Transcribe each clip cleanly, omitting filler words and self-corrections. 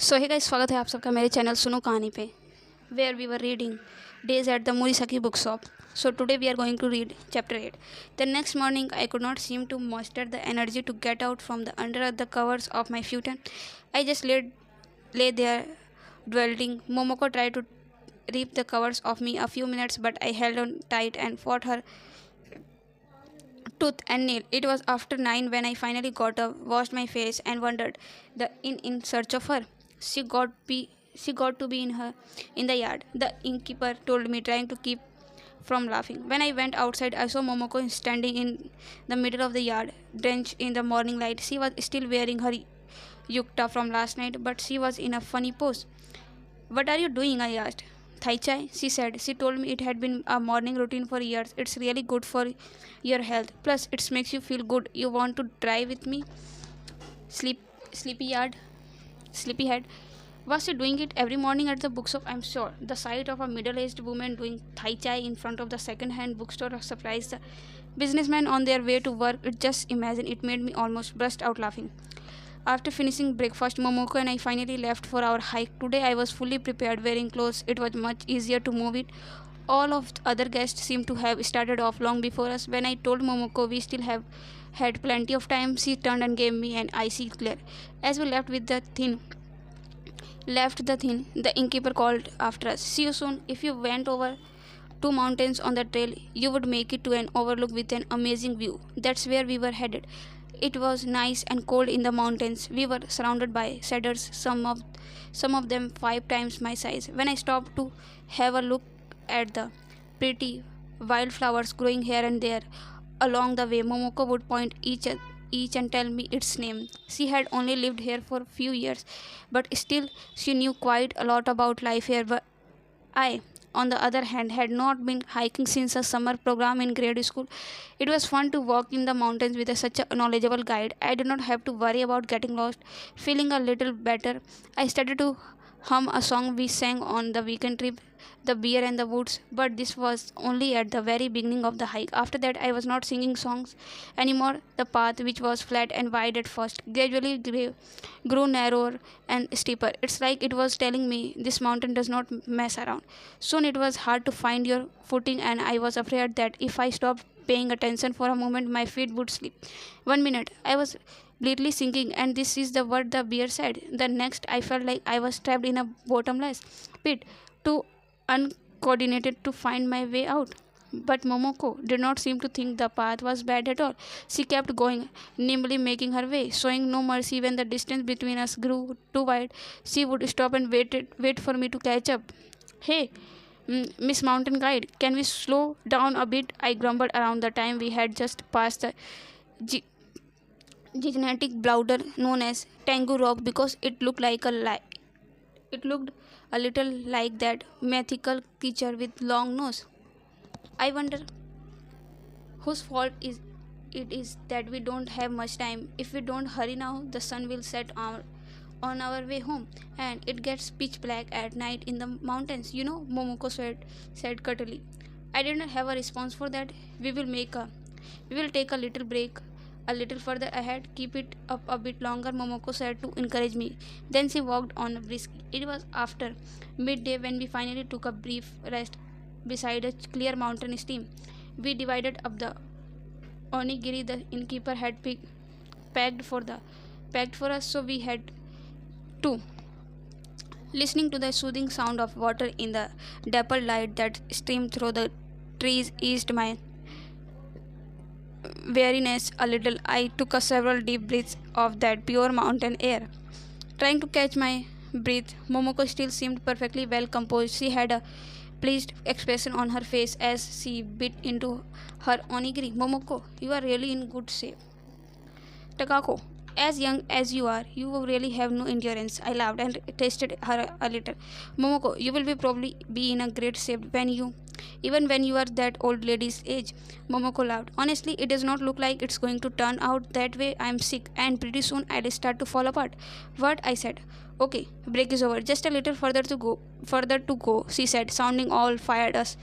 सो hey guys, स्वागत है आप सबका मेरे चैनल सुनो कहानी पे where we were reading days at the Morisaki book shop. So today we are going to read chapter 8. The next morning I could not seem to muster the energy to get out from the under the covers of my futon. I just lay there dwelling. Momoko tried to rip the covers off me a few minutes, but I held on tight and fought her tooth and nail. It was after 9 when I finally got up, washed my face, and wandered the inn in search of her. She got be she got to be in the yard. The innkeeper told me, trying to keep from laughing. When I went outside, I saw Momoko standing in the middle of the yard, drenched in the morning light. She was still wearing her yukta from last night, but she was in a funny pose. What are you doing? I asked. Thai chai, she said. She told me it had been a morning routine for years. It's really good for your health. Plus, it makes you feel good. You want to try with me? Sleep, sleepy yard, sleepyhead. Was she doing it every morning at the bookshop? I'm sure. The sight of a middle-aged woman doing Thai chai in front of the second-hand bookstore surprised the businessmen on their way to work. Just imagine. It made me almost burst out laughing. After finishing breakfast, Momoko and I finally left for our hike. Today I was fully prepared, wearing clothes. It was much easier to move it. All of the other guests seemed to have started off long before us. When I told Momoko we still have had plenty of time, she turned and gave me an icy glare. As we left the thin, the innkeeper called after us. See you soon. If you went over two mountains on the trail, you would make it to an overlook with an amazing view. That's where we were headed. It was nice and cold in the mountains. We were surrounded by cedars, some of them 5 times my size. When I stopped to have a look at the pretty wildflowers growing here and there along the way, Momoko would point each and tell me its name. She had only lived here for a few years, but still she knew quite a lot about life here. But I, on the other hand, had not been hiking since a summer program in grade school. It was fun to walk in the mountains with such a knowledgeable guide. I did not have to worry about getting lost. Feeling a little better, I started to hum a song we sang on the weekend trip, The Bear and the Woods, but this was only at the very beginning of the hike. After that, I was not singing songs anymore. The path, which was flat and wide at first, gradually grew narrower and steeper. It's like it was telling me this mountain does not mess around. Soon it was hard to find your footing, and I was afraid that if I stopped paying attention for a moment, my feet would slip. 1 minute, I was bleatly sinking, and this is the word the bear said. The next, I felt like I was trapped in a bottomless pit, too uncoordinated to find my way out. But Momoko did not seem to think the path was bad at all. She kept going, nimbly making her way, showing no mercy. When the distance between us grew too wide, she would stop and wait for me to catch up. Hey, Miss Mountain Guide, can we slow down a bit? I grumbled around the time we had just passed the gi- gigantic boulder known as Tangu Rock because it looked like a lie. It looked a little like that mythical creature with long nose. I wonder whose fault it is that we don't have much time. If we don't hurry now, the sun will set on our way home, and it gets pitch black at night in the mountains. Momoko said curtly. I did not have a response for that. We will take a little break a little further ahead. Keep it up a bit longer, Momoko said to encourage me. Then she walked on briskly. It was after midday when we finally took a brief rest beside a clear mountain stream. We divided up the onigiri the innkeeper had packed for us, so we had two. Listening to the soothing sound of water in the dappled light that streamed through the trees eased my weariness a little. I took a several deep breaths of that pure mountain air, trying to catch my breath. Momoko still seemed perfectly well composed. She had a pleased expression on her face as she bit into her onigiri. Momoko, you are really in good shape. Takako, as young as you are, you really have no endurance. I laughed and tasted her a little. Momoko, you will probably be in a great shape even when you are that old lady's age. Momoko laughed. Honestly, it does not look like it's going to turn out that way. I am sick, and pretty soon I'll start to fall apart. What? I said. Okay, break is over. Just a little further to go, she said, sounding all fired us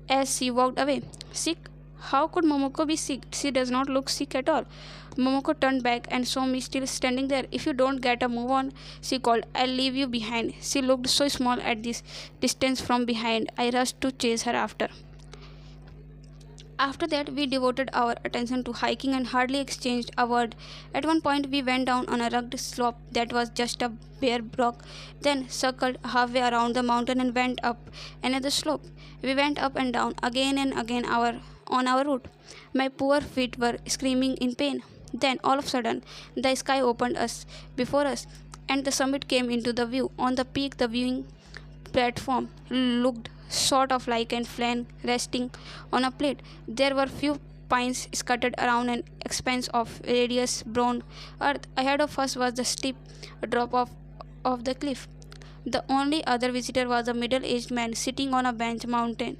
as she walked away. Sick? How could Momoko be sick? She does not look sick at all. Momoko turned back and saw me still standing there. If you don't get a move on, she called, I'll leave you behind. She looked so small at this distance from behind. I rushed to chase her after. After that, we devoted our attention to hiking and hardly exchanged a word. At one point, we went down on a rugged slope that was just a bare rock, then circled halfway around the mountain and went up another slope. We went up and down again and again on our route. My poor feet were screaming in pain. Then, all of a sudden, the sky opened us before us, and the summit came into the view. On the peak, the viewing platform looked sort of like an flan resting on a plate. There were few pines scattered around an expanse of radius brown earth. Ahead of us was the steep drop off of the cliff. The only other visitor was a middle-aged man sitting on a bench mounted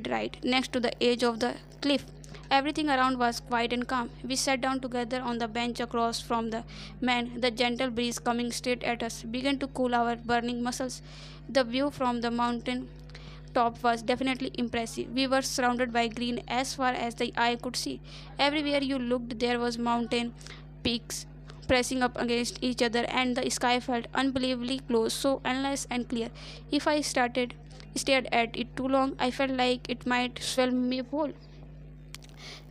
right next to the edge of the cliff. Everything around was quiet and calm. We sat down together on the bench across from the man. The gentle breeze coming straight at us began to cool our burning muscles. The view from the mountain top was definitely impressive. We were surrounded by green as far as the eye could see. Everywhere you looked there was mountain peaks pressing up against each other, and the sky felt unbelievably close, so endless and clear. If I stared at it too long, I felt like it might swallow me whole.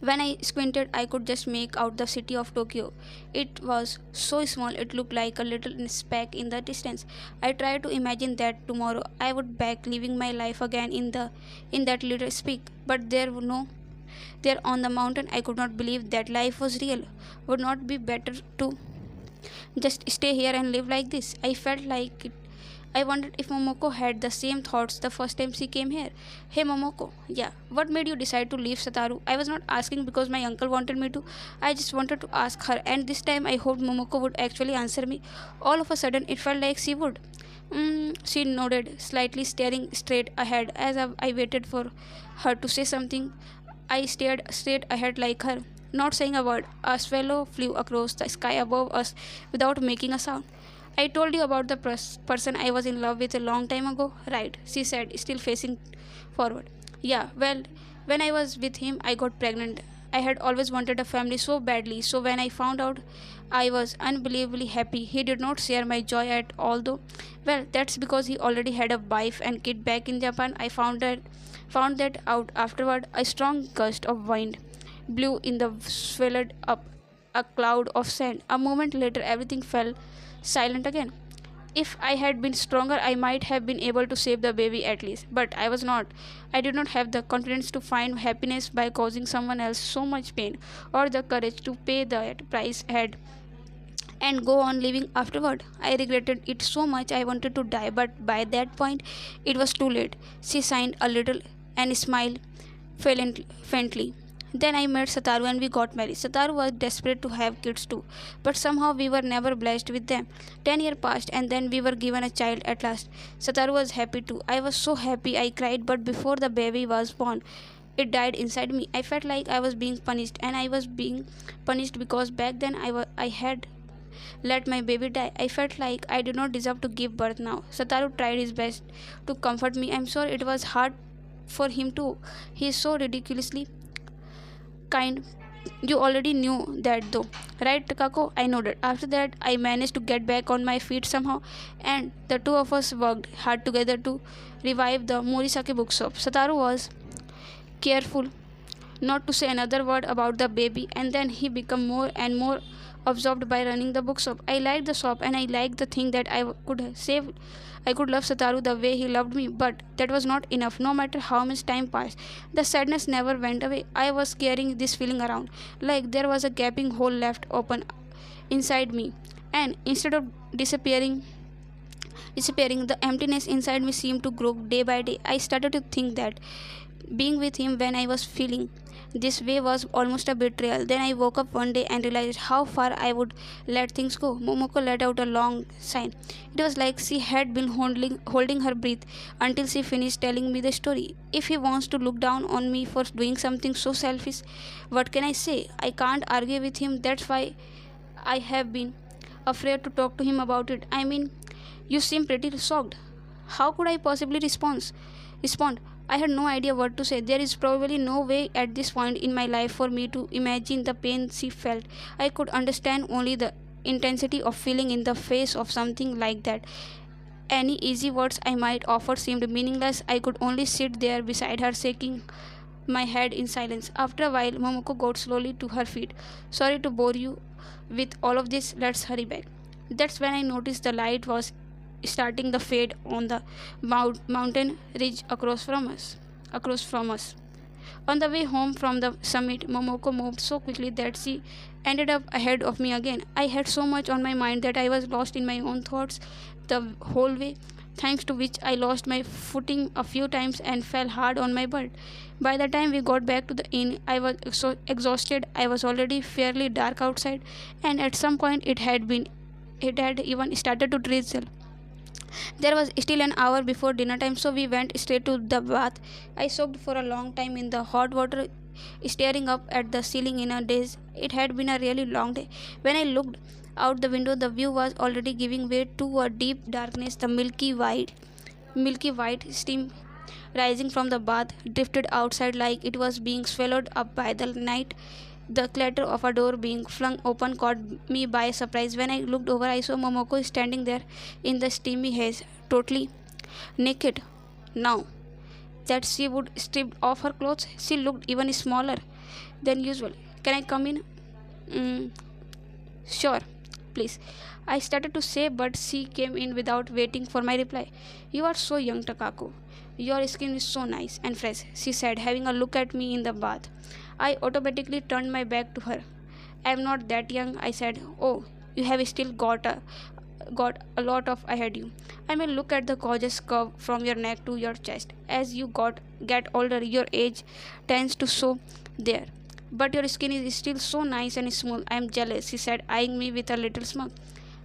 When I squinted, I could just make out the city of Tokyo. It was so small it looked like a little speck in the distance. I tried to imagine that tomorrow I would back living my life again in that little speck. But there on the mountain I could not believe that life was real. Would not be better to just stay here and live like this? I felt like it. I wondered if Momoko had the same thoughts the first time she came here. Hey Momoko, yeah, what made you decide to leave Satoru? I was not asking because my uncle wanted me to. I just wanted to ask her, and this time I hoped Momoko would actually answer me. All of a sudden, it felt like she would. She nodded, slightly staring straight ahead as I waited for her to say something. I stared straight ahead like her, not saying a word. A swallow flew across the sky above us without making a sound. I told you about the person I was in love with a long time ago, right? She said, still facing forward. Yeah, well, when I was with him, I got pregnant. I had always wanted a family so badly, so when I found out, I was unbelievably happy. He did not share my joy at all, though. Well, that's because he already had a wife and kid back in Japan. I found that out afterward. A strong gust of wind blew in the swallowed up a cloud of sand. A moment later, everything fell silent again. If I had been stronger, I might have been able to save the baby at least. But I was not. I did not have the confidence to find happiness by causing someone else so much pain, or the courage to pay the price ahead and go on living afterward. I regretted it so much I wanted to die, but by that point it was too late. She sighed a little and smiled faintly. Then I met Satoru and we got married. Satoru was desperate to have kids too, but somehow we were never blessed with them. 10 years passed and then we were given a child at last. Satoru was happy too. I was so happy I cried, but before the baby was born, it died inside me. I felt like I was being punished, and I was being punished because back then I had let my baby die. I felt like I did not deserve to give birth now. Satoru tried his best to comfort me. I'm sure it was hard for him too. He is so ridiculously kind. You already knew that though, right, Kako? I nodded. After that, I managed to get back on my feet somehow, and the two of us worked hard together to revive the Morisaki bookshop. Satoru was careful not to say another word about the baby, and then he became more and more absorbed by running the bookshop. I liked the shop and I liked the thing that I could love Satoru the way he loved me, but that was not enough. No matter how much time passed, the sadness never went away. I was carrying this feeling around, like there was a gaping hole left open inside me, and instead of disappearing, the emptiness inside me seemed to grow day by day. I started to think that being with him when I was feeling this way was almost a betrayal. Then I woke up one day and realized how far I would let things go. Momoko let out a long sigh. It was like she had been holding her breath until she finished telling me the story. If he wants to look down on me for doing something so selfish, what can I say? I can't argue with him. That's why I have been afraid to talk to him about it. I mean, you seem pretty shocked. How could I possibly respond? I had no idea what to say. There is probably no way at this point in my life for me to imagine the pain she felt. I could understand only the intensity of feeling in the face of something like that. Any easy words I might offer seemed meaningless. I could only sit there beside her, shaking my head in silence. After a while, Momoko got slowly to her feet. Sorry to bore you with all of this, let's hurry back. That's when I noticed the light was starting to fade on the mountain ridge across from us. On the way home from the summit, Momoko moved so quickly that she ended up ahead of me again. I had so much on my mind that I was lost in my own thoughts the whole way, thanks to which I lost my footing a few times and fell hard on my butt. By the time we got back to the inn, I was so exhausted. I was already fairly dark outside, and at some point it had even started to drizzle. There was still an hour before dinner time, so we went straight to the bath. I soaked for a long time in the hot water, staring up at the ceiling in a daze. It had been a really long day. When I looked out the window, the view was already giving way to a deep darkness. The milky white steam rising from the bath drifted outside like it was being swallowed up by the night. The clatter of a door being flung open caught me by surprise. When I looked over, I saw Momoko standing there in the steamy haze, totally naked. Now that she would stripped off her clothes, she looked even smaller than usual. Can I come in? Mm, sure, please. I started to say, but she came in without waiting for my reply. You are so young, Takako. Your skin is so nice and fresh, she said, having a look at me in the bath. I automatically turned my back to her. I am not that young, I said. Oh, you have still got a lot of ahead you. I may look at the gorgeous curve from your neck to your chest. As you get older, your age tends to show there. But your skin is still so nice and smooth. I am jealous, she said, eyeing me with a little smirk.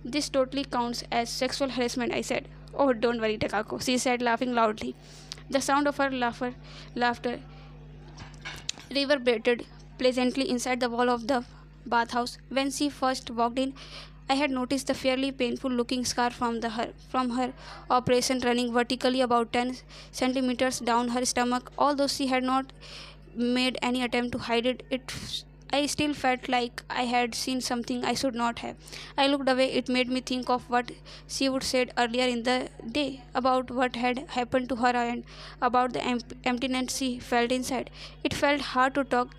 This totally counts as sexual harassment, I said. Oh, don't worry, Takako, she said, laughing loudly. The sound of her laughter reverberated pleasantly inside the wall of the bathhouse. When she first walked in, I had noticed the fairly painful looking scar from her operation running vertically about 10 centimeters down her stomach. Although she had not made any attempt to hide it, I still felt like I had seen something I should not have. I looked away. It made me think of what she would said earlier in the day about what had happened to her and about the emptiness she felt inside. It felt hard to talk.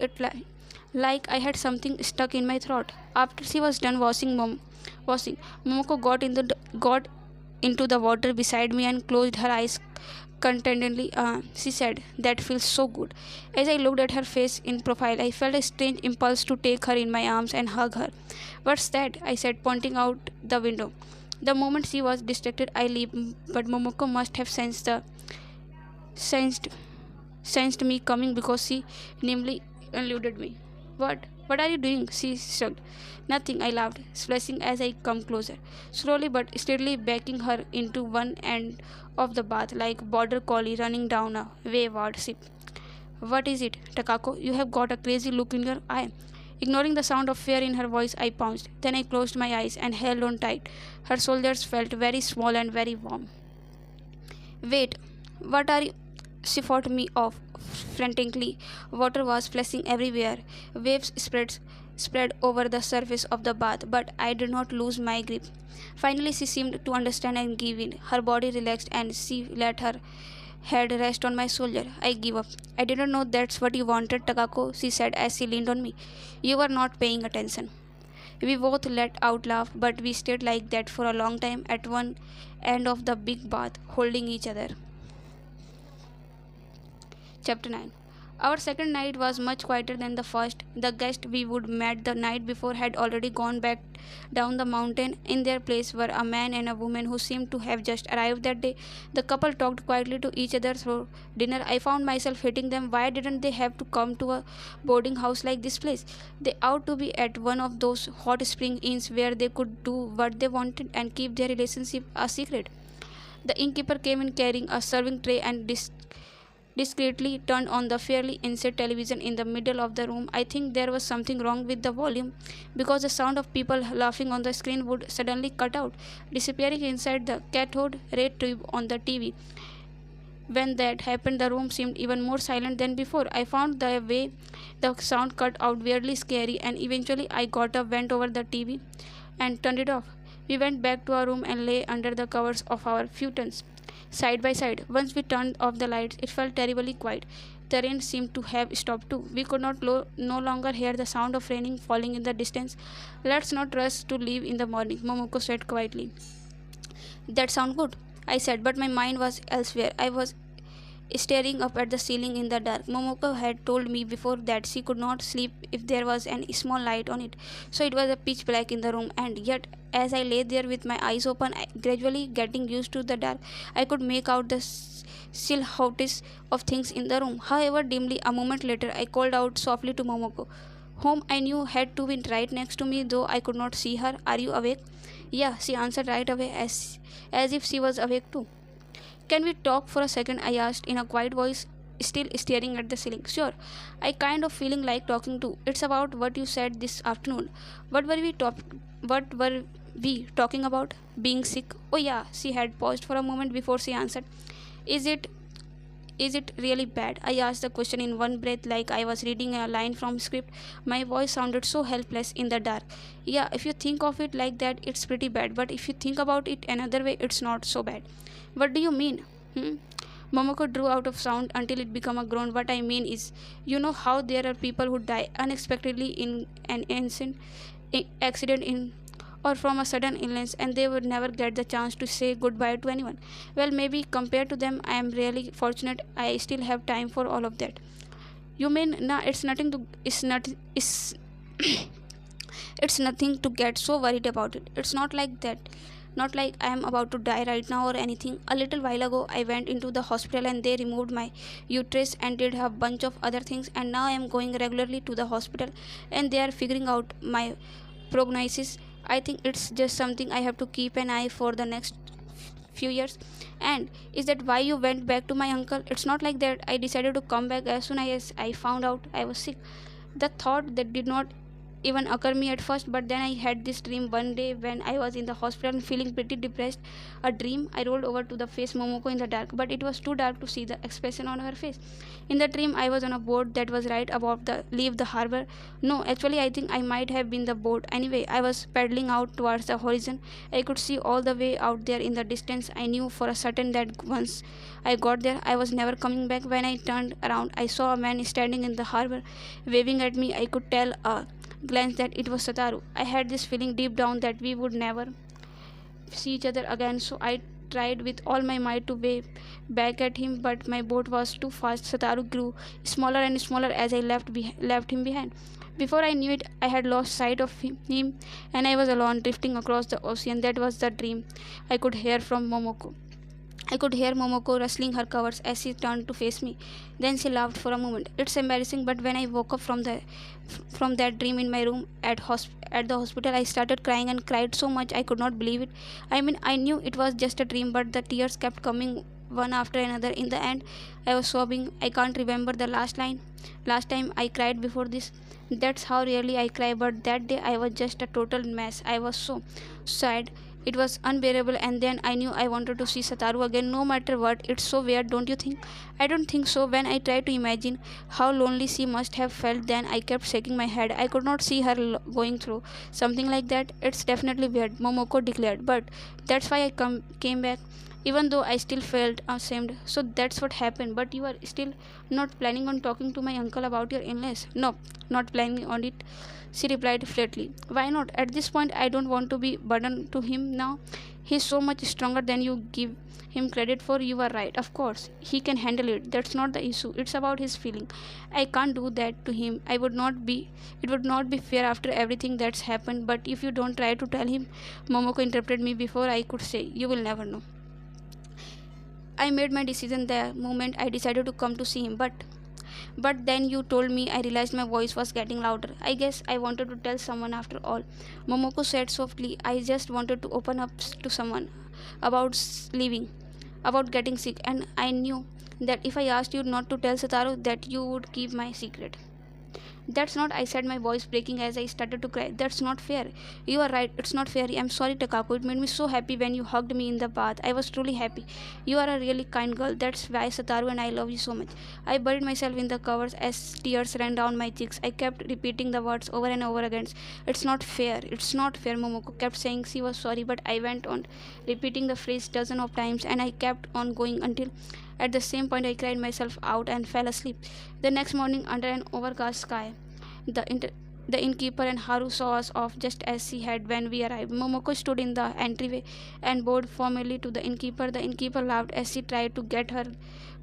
Like I had something stuck in my throat. After she was done washing, Momoko got into the water beside me and closed her eyes contentedly. She said, "That feels so good." As I looked at her face in profile, I felt a strange impulse to take her in my arms and hug her. "What's that?" I said, pointing out the window. The moment she was distracted, I leaped, but Momoko must have sensed sensed me coming because she nimbly eluded me. What? What are you doing? She shrugged. Nothing, I laughed, splashing as I come closer, slowly but steadily backing her into one end of the bath like border collie running down a wayward ship. What is it, Takako? You have got a crazy look in your eye. Ignoring the sound of fear in her voice, I pounced. Then I closed my eyes and held on tight. Her shoulders felt very small and very warm. Wait, what are you? She fought me off frantically. Water was splashing everywhere. Waves spread over the surface of the bath, but I did not lose my grip. Finally, she seemed to understand and give in. Her body relaxed and she let her head rest on my shoulder. I give up. I didn't know that's what you wanted, Takako, she said as she leaned on me. You were not paying attention. We both let out laugh, but we stayed like that for a long time at one end of the big bath, holding each other. Chapter 9. Our second night was much quieter than the first. The guests we would met the night before had already gone back down the mountain. In their place were a man and a woman who seemed to have just arrived that day. The couple talked quietly to each other through dinner. I found myself hating them. Why didn't they have to come to a boarding house like this place? They ought to be at one of those hot spring inns where they could do what they wanted and keep their relationship a secret. The innkeeper came in carrying a serving tray and discreetly turned on the fairly inset television in the middle of the room. I think there was something wrong with the volume because the sound of people laughing on the screen would suddenly cut out, disappearing inside the cathode ray tube on the TV. When that happened, the room seemed even more silent than before. I found the way the sound cut out weirdly scary, and eventually I got up, went over the TV, and turned it off. We went back to our room and lay under the covers of our futons, side by side. Once we turned off the lights, it felt terribly quiet. The rain seemed to have stopped too. We could no longer hear the sound of raining falling in the distance. Let's not rush to leave in the morning, Momoko said quietly. That sounds good, I said, but my mind was elsewhere. I was staring up at the ceiling in the dark. Momoko had told me before that she could not sleep if there was a small light on it, so it was a pitch black in the room, and yet as I lay there with my eyes open, gradually getting used to the dark, I could make out the silhouettes of things in the room. However, dimly, a moment later, I called out softly to Momoko, whom I knew had to be right next to me, though I could not see her. Are you awake? Yeah, she answered right away, as if she was awake too. Can we talk for a second? I asked in a quiet voice, still staring at the ceiling. Sure, I kind of feeling like talking too. It's about what you said this afternoon. What were we What were we talking about? Being sick? Oh yeah. She had paused for a moment before she answered. Is it is it really bad? I asked the question in one breath, like I was reading a line from script. My voice sounded so helpless in the dark. Yeah, if you think of it like that, it's pretty bad. But if you think about it another way, it's not so bad. What do you mean? Hmm? Momoko drew out of sound until it became a groan. What I mean is, you know how there are people who die unexpectedly in an instant accident in or from a sudden illness, and they would never get the chance to say goodbye to anyone. Well, maybe compared to them, I am really fortunate. I still have time for all of that. You mean, nah, it's nothing to get so worried about it. It's not like that. Not like I am about to die right now or anything. A little while ago, I went into the hospital and they removed my uterus and did a bunch of other things, and now I am going regularly to the hospital and they are figuring out my prognosis. I think it's just something I have to keep an eye for the next few years. And is that why you went back to my uncle? It's not like that. I decided to come back as soon as I found out I was sick. The thought that did not even occur me at first, but then I had this dream one day when I was in the hospital and feeling pretty depressed. A dream. I rolled over to the face Momoko in the dark, but it was too dark to see the expression on her face. In the dream, I was on a boat that was right above the leave the harbor. No, actually, I think I might have been the boat. Anyway, I was paddling out towards the horizon. I could see all the way out there in the distance. I knew for a certain that once I got there, I was never coming back. When I turned around, I saw a man standing in the harbor, waving at me. I could tell a glance that it was Satoru. I had this feeling deep down that we would never see each other again, so I tried with all my might to wave back at him, but my boat was too fast. Satoru grew smaller and smaller as I left him behind. Before I knew it, I had lost sight of him, and I was alone, drifting across the ocean. That was the dream. I could hear from Momoko. I could hear Momoko rustling her covers as she turned to face me. Then she laughed for a moment. It's embarrassing, but when I woke up from that dream in my room at the hospital, I started crying and cried so much I could not believe it. I mean, I knew it was just a dream, but the tears kept coming one after another. In the end, I was sobbing. I can't remember the last time I cried before this. That's how rarely I cry, but that day I was just a total mess. I was so sad. It was unbearable, and then I knew I wanted to see Satoru again no matter what. It's so weird, don't you think? I don't think so. When I tried to imagine how lonely she must have felt, then I kept shaking my head. I could not see her going through something like that. It's definitely weird, Momoko declared. But that's why I came back, even though I still felt ashamed. So that's what happened. But you are still not planning on talking to my uncle about your illness? No, not planning on it, she replied flatly. Why not? At this point, I don't want to be burden to him now. He's so much stronger than you give him credit for. You are right. Of course, he can handle it. That's not the issue. It's about his feeling. I can't do that to him. It would not be fair after everything that's happened. But if you don't try to tell him, Momoko interrupted me before I could say, you will never know. I made my decision the moment I decided to come to see him, but then you told me. I realized my voice was getting louder. I guess I wanted to tell someone after all, Momoko said softly. I just wanted to open up to someone about leaving, about getting sick, and I knew that if I asked you not to tell Satoru, that you would keep my secret. That's not, I said, my voice breaking as I started to cry. That's not fair. You are right, it's not fair. I'm sorry, Takako. It made me so happy when you hugged me in the bath. I was truly happy. You are a really kind girl. That's why Sataru and I love you so much. I buried myself in the covers as tears ran down my cheeks. I kept repeating the words over and over again. It's not fair. It's not fair, Momoko kept saying she was sorry, but I went on repeating the phrase dozen of times, and I kept on going until at the same point I cried myself out and fell asleep. The next morning, under an overcast sky, the innkeeper and Haru saw us off just as she had when we arrived. Momoko stood in the entryway and bowed formally to the innkeeper. The innkeeper laughed as she tried to get her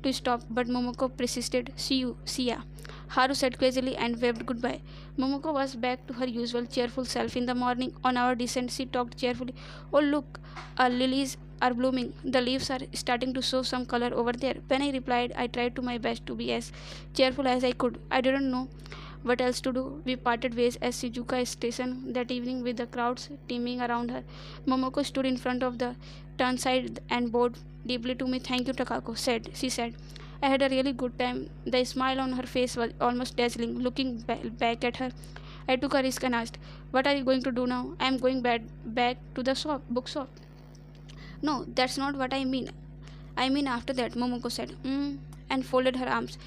to stop, but Momoko persisted. See ya, Haru said casually and waved goodbye. Momoko was back to her usual cheerful self. In the morning, on our descent, she talked cheerfully. Oh, look, lilies are blooming. The leaves are starting to show some color over there. When I replied, I tried to my best to be as cheerful as I could. I didn't know what else to do. We parted ways at Shizuoka station that evening with the crowds teeming around her. Momoko stood in front of the turnside and bowed deeply to me. Thank you, Takako, she said. I had a really good time. The smile on her face was almost dazzling. Looking back at her, I took a risk and asked, what are you going to do now? I am going back to the bookshop. No, that's not what I mean. I mean after that, Momoko said, and folded her arms.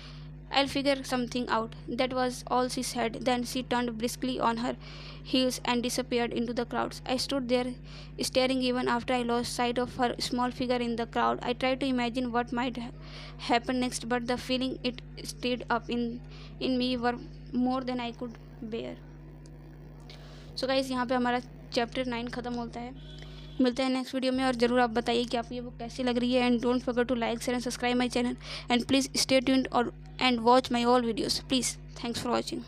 I'll figure something out. That was all she said. Then she turned briskly on her heels and disappeared into the crowds. I stood there staring even after I lost sight of her small figure in the crowd. I tried to imagine what might happen next, but the feeling it stirred up in me were more than I could bear. So guys, यहाँ पे हमारा chapter 9 ख़त्म होता है. मिलते हैं next video में, और ज़रूर आप बताइए कि आपको ये बुक कैसी लग रही है. And don't forget to like, share and subscribe my channel, and please stay tuned और and watch my all videos please. Thanks for watching.